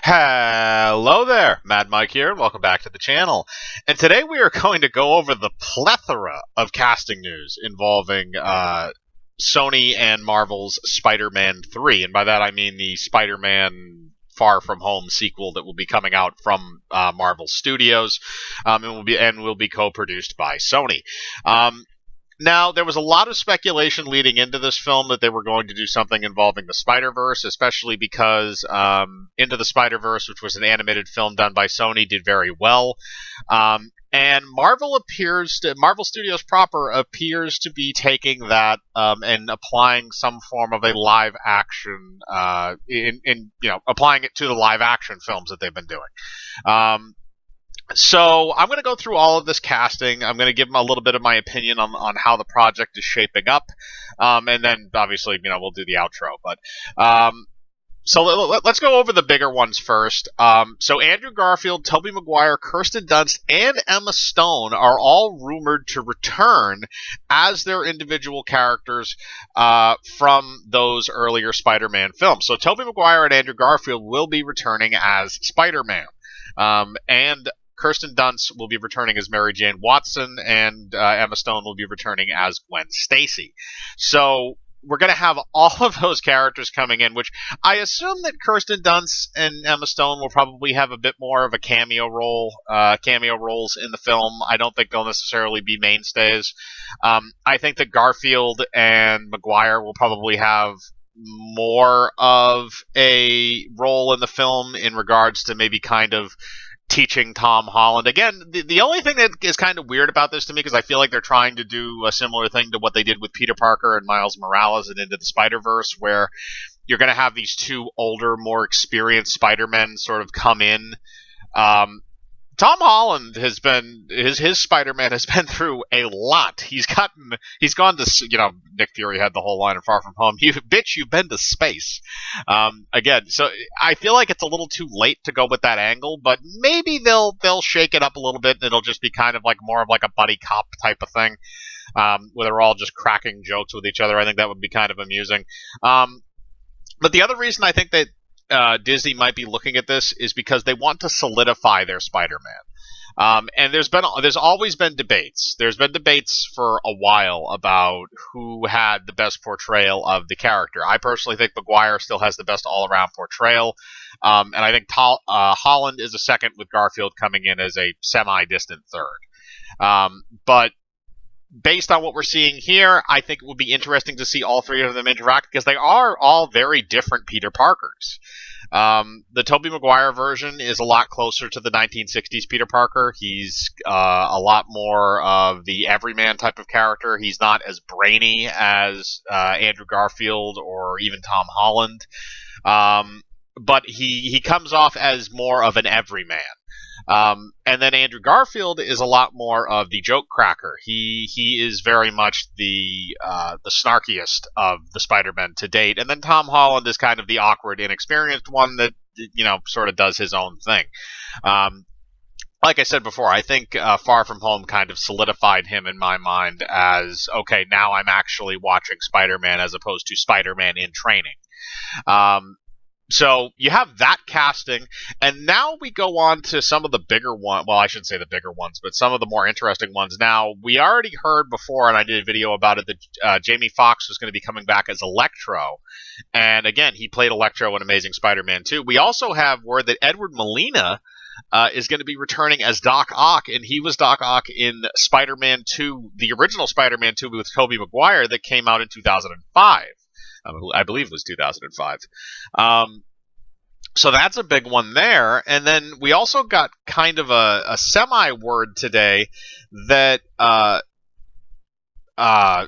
Hello there, Mad Mike here. Welcome back to the channel. And today we are going to go over the plethora of casting news involving Sony and Marvel's Spider-Man 3. And by that I mean the Spider-Man Far From Home sequel that will be coming out from Marvel Studios and will be co-produced by Sony. Now, there was a lot of speculation leading into this film that they were going to do something involving the Spider-Verse, especially because Into the Spider-Verse, which was an animated film done by Sony, did very well. And Marvel Studios proper appears to be taking that and applying some form of a live action, applying it to the live action films that they've been doing. So I'm going to go through all of this casting. I'm going to give them a little bit of my opinion on how the project is shaping up, and then obviously we'll do the outro. But so let's go over the bigger ones first. So Andrew Garfield, Tobey Maguire, Kirsten Dunst, and Emma Stone are all rumored to return as their individual characters from those earlier Spider-Man films. So Tobey Maguire and Andrew Garfield will be returning as Spider-Man, and Kirsten Dunst will be returning as Mary Jane Watson, and Emma Stone will be returning as Gwen Stacy. So we're going to have all of those characters coming in, which I assume that Kirsten Dunst and Emma Stone will probably have a bit more of a cameo roles in the film. I don't think they'll necessarily be mainstays. I think that Garfield and Maguire will probably have more of a role in the film in regards to maybe kind of teaching Tom Holland. Again, the only thing that is kind of weird about this to me, because I feel like they're trying to do a similar thing to what they did with Peter Parker and Miles Morales and Into the Spider-Verse, where you're going to have these two older, more experienced Spider-Men sort of come in. Tom Holland has been his Spider-Man has been through a lot. He's gone to Nick Fury had the whole line of Far From Home. You've been to space. Again, so I feel like it's a little too late to go with that angle, but maybe they'll shake it up a little bit and it'll just be kind of like more of like a buddy cop type of thing, where they're all just cracking jokes with each other. I think that would be kind of amusing. But the other reason I think that Disney might be looking at this is because they want to solidify their Spider-Man. And there's always been debates. There's been debates for a while about who had the best portrayal of the character. I personally think Maguire still has the best all-around portrayal. And I think Holland is a second, with Garfield coming in as a semi-distant third. But based on what we're seeing here, I think it would be interesting to see all three of them interact, because they are all very different Peter Parkers. The Tobey Maguire version is a lot closer to the 1960s Peter Parker. He's a lot more of the everyman type of character. He's not as brainy as Andrew Garfield or even Tom Holland. But he comes off as more of an everyman. And then Andrew Garfield is a lot more of the joke cracker. He is very much the snarkiest of the Spider-Men to date. And then Tom Holland is kind of the awkward, inexperienced one that sort of does his own thing. Like I said before, I think Far From Home kind of solidified him in my mind as, okay, now I'm actually watching Spider-Man as opposed to Spider-Man in training. So you have that casting, and now we go on to some of the bigger ones. Well, I shouldn't say the bigger ones, but some of the more interesting ones. Now, we already heard before, and I did a video about it, that Jamie Foxx was going to be coming back as Electro. And again, he played Electro in Amazing Spider-Man 2. We also have word that Alfred Molina is going to be returning as Doc Ock, and he was Doc Ock in Spider-Man 2, the original Spider-Man 2 with Tobey Maguire that came out in 2005. I believe it was 2005. So that's a big one there. And then we also got kind of a semi-word today that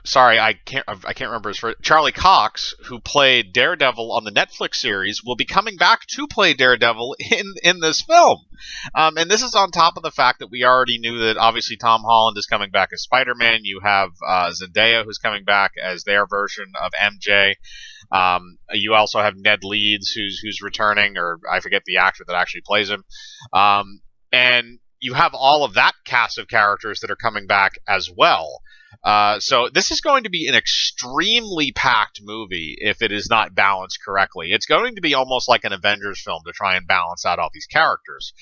sorry, I can't remember his first. Charlie Cox, who played Daredevil on the Netflix series, will be coming back to play Daredevil in this film. And this is on top of the fact that we already knew that obviously Tom Holland is coming back as Spider-Man. You have Zendaya, who's coming back as their version of MJ. You also have Ned Leeds, who's returning, or I forget the actor that actually plays him. And you have all of that cast of characters that are coming back as well. So this is going to be an extremely packed movie if it is not balanced correctly. It's going to be almost like an Avengers film to try and balance out all these characters.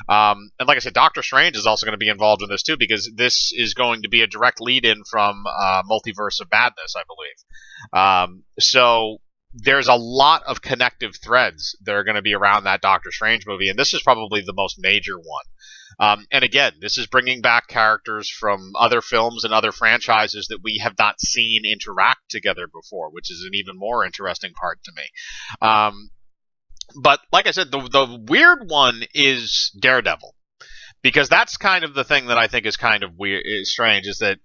And like I said, Doctor Strange is also going to be involved in this too, because this is going to be a direct lead-in from Multiverse of Madness, I believe. So there's a lot of connective threads that are going to be around that Doctor Strange movie, and this is probably the most major one. And again, this is bringing back characters from other films and other franchises that we have not seen interact together before, which is an even more interesting part to me. But like I said, the weird one is Daredevil, because that's kind of the thing that I think is kind of weird, is strange, is that,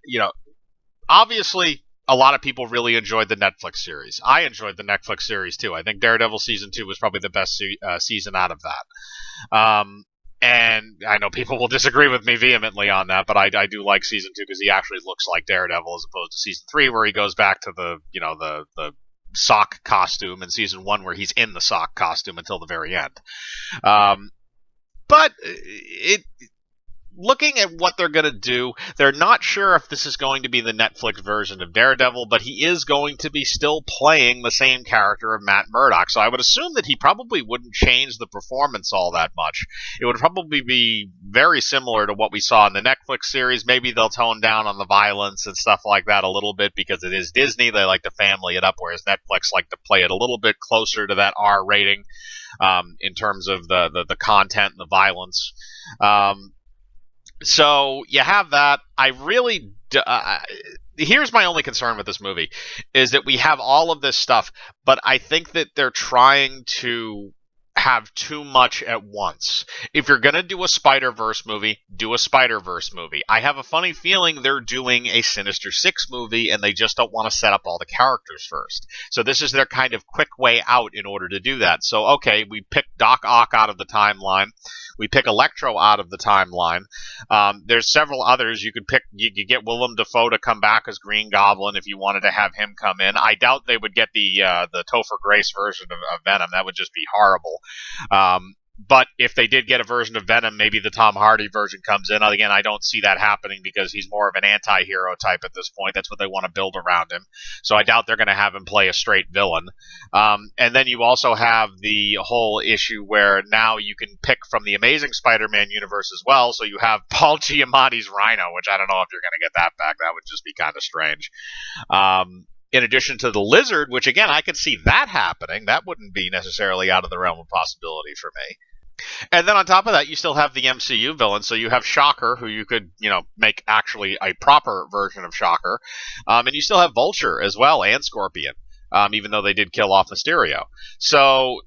obviously a lot of people really enjoyed the Netflix series. I enjoyed the Netflix series too. I think Daredevil season 2 was probably the best season out of that. And I know people will disagree with me vehemently on that, but I do like season 2 because he actually looks like Daredevil as opposed to season 3 where he goes back to the sock costume, in season 1 where he's in the sock costume until the very end. But looking at what they're going to do, they're not sure if this is going to be the Netflix version of Daredevil, but he is going to be still playing the same character of Matt Murdock. So I would assume that he probably wouldn't change the performance all that much. It would probably be very similar to what we saw in the Netflix series. Maybe they'll tone down on the violence and stuff like that a little bit because it is Disney. They like to family it up, whereas Netflix like to play it a little bit closer to that R rating in terms of the content and the violence. So you have that. Here's my only concern with this movie, is that we have all of this stuff, but I think that they're trying to have too much at once. If you're going to do a Spider-Verse movie, do a Spider-Verse movie. I have a funny feeling they're doing a Sinister Six movie and they just don't want to set up all the characters first. So this is their kind of quick way out in order to do that. So, okay, we pick Doc Ock out of the timeline. We pick Electro out of the timeline. There's several others. You could pick. You could get Willem Dafoe to come back as Green Goblin if you wanted to have him come in. I doubt they would get the Topher Grace version of Venom. That would just be horrible. But if they did get a version of Venom, maybe the Tom Hardy version comes in. Again, I don't see that happening because he's more of an anti-hero type at this point. That's what they want to build around him. So I doubt they're going to have him play a straight villain. And then you also have the whole issue where now you can pick from the Amazing Spider-Man universe as well. So you have Paul Giamatti's Rhino, which I don't know if you're going to get that back. That would just be kind of strange. In addition to the Lizard, which again, I could see that happening. That wouldn't be necessarily out of the realm of possibility for me. And then on top of that, you still have the MCU villain. So you have Shocker, who you could, make actually a proper version of Shocker. And you still have Vulture as well, and Scorpion, even though they did kill off Mysterio. So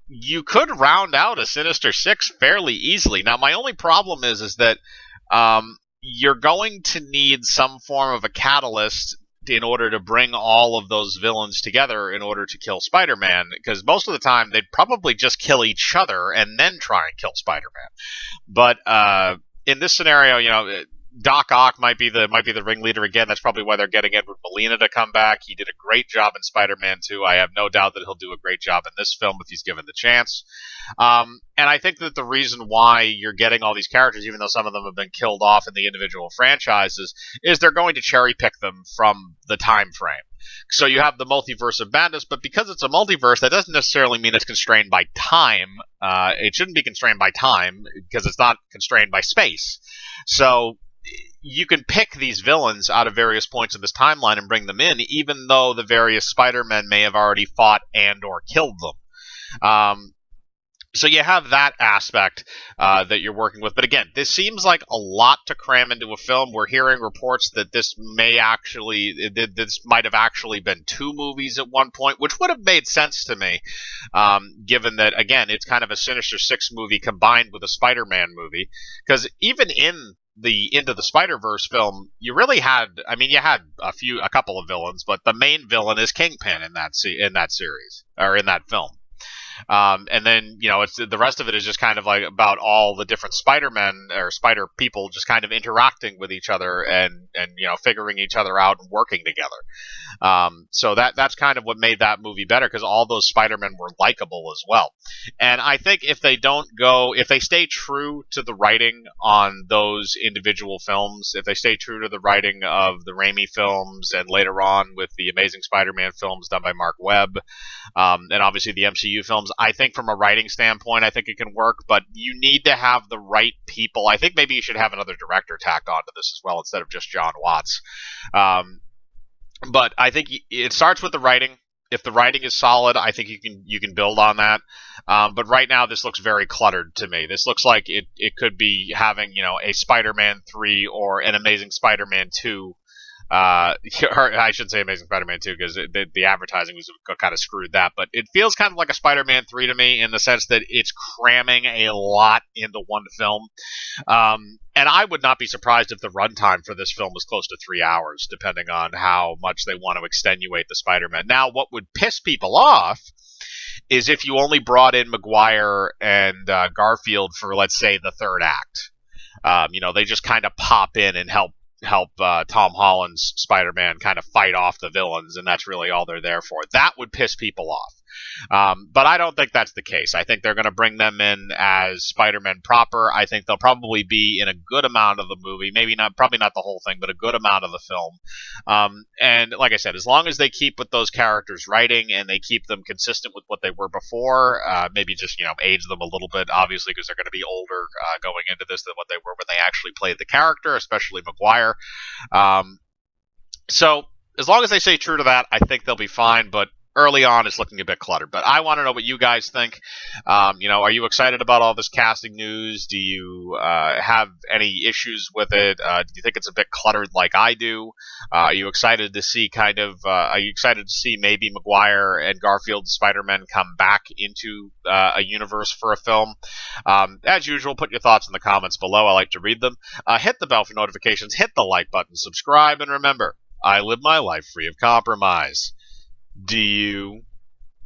you could round out a Sinister Six fairly easily. Now, my only problem is that you're going to need some form of a catalyst in order to bring all of those villains together in order to kill Spider-Man, because most of the time they'd probably just kill each other and then try and kill Spider-Man. But in this scenario, Doc Ock might be the ringleader again. That's probably why they're getting Alfred Molina to come back. He did a great job in Spider-Man 2. I have no doubt that he'll do a great job in this film if he's given the chance. And I think that the reason why you're getting all these characters, even though some of them have been killed off in the individual franchises, is they're going to cherry pick them from the time frame. So you have the Multiverse of Madness, but because it's a multiverse, that doesn't necessarily mean it's constrained by time. It shouldn't be constrained by time because it's not constrained by space. So you can pick these villains out of various points of this timeline and bring them in, even though the various Spider-Men may have already fought and or killed them. So you have that aspect that you're working with. But again, this seems like a lot to cram into a film. We're hearing reports that this might have actually been 2 movies at one point, which would have made sense to me, given that, again, it's kind of a Sinister Six movie combined with a Spider-Man movie. Because even in the Into the Spider-Verse film, you had a couple of villains, but the main villain is Kingpin in that series, or in that film. And then it's the rest of it is just kind of like about all the different Spider-Men or Spider people just kind of interacting with each other and figuring each other out and working together. So that's kind of what made that movie better because all those Spider-Men were likable as well. And I think if they stay true to the writing on those individual films, if they stay true to the writing of the Raimi films and later on with the Amazing Spider-Man films done by Mark Webb, and obviously the MCU films, I think from a writing standpoint, I think it can work, but you need to have the right people. I think maybe you should have another director tacked onto this as well instead of just John Watts. Um, but I think it starts with the writing. If the writing is solid, I think you can build on that. But right now, this looks very cluttered to me. This looks like it could be having a Spider-Man 3 or an Amazing Spider-Man 2. Or I shouldn't say Amazing Spider-Man 2 because the advertising was kind of screwed that. But it feels kind of like a Spider-Man 3 to me in the sense that it's cramming a lot into one film. And I would not be surprised if the runtime for this film was close to 3 hours, depending on how much they want to extenuate the Spider-Man. Now, what would piss people off is if you only brought in Maguire and Garfield for, let's say, the third act. They just kind of pop in and help Tom Holland's Spider-Man kind of fight off the villains, and that's really all they're there for. That would piss people off. But I don't think that's the case. I think they're going to bring them in as Spider-Man proper. I think they'll probably be in a good amount of the movie, probably not the whole thing, but a good amount of the film. And like I said, as long as they keep with those characters' writing and they keep them consistent with what they were before, maybe just age them a little bit, obviously, because they're going to be older going into this than what they were when they actually played the character, especially Maguire. So as long as they stay true to that, I think they'll be fine. But early on, it's looking a bit cluttered. But I want to know what you guys think. Are you excited about all this casting news? Do you have any issues with it? Do you think it's a bit cluttered like I do? Are you excited to see Are you excited to see maybe Maguire and Garfield's Spider-Man come back into a universe for a film? As usual, put your thoughts in the comments below. I like to read them. Hit the bell for notifications. Hit the like button. Subscribe, and remember, I live my life free of compromise. Do you?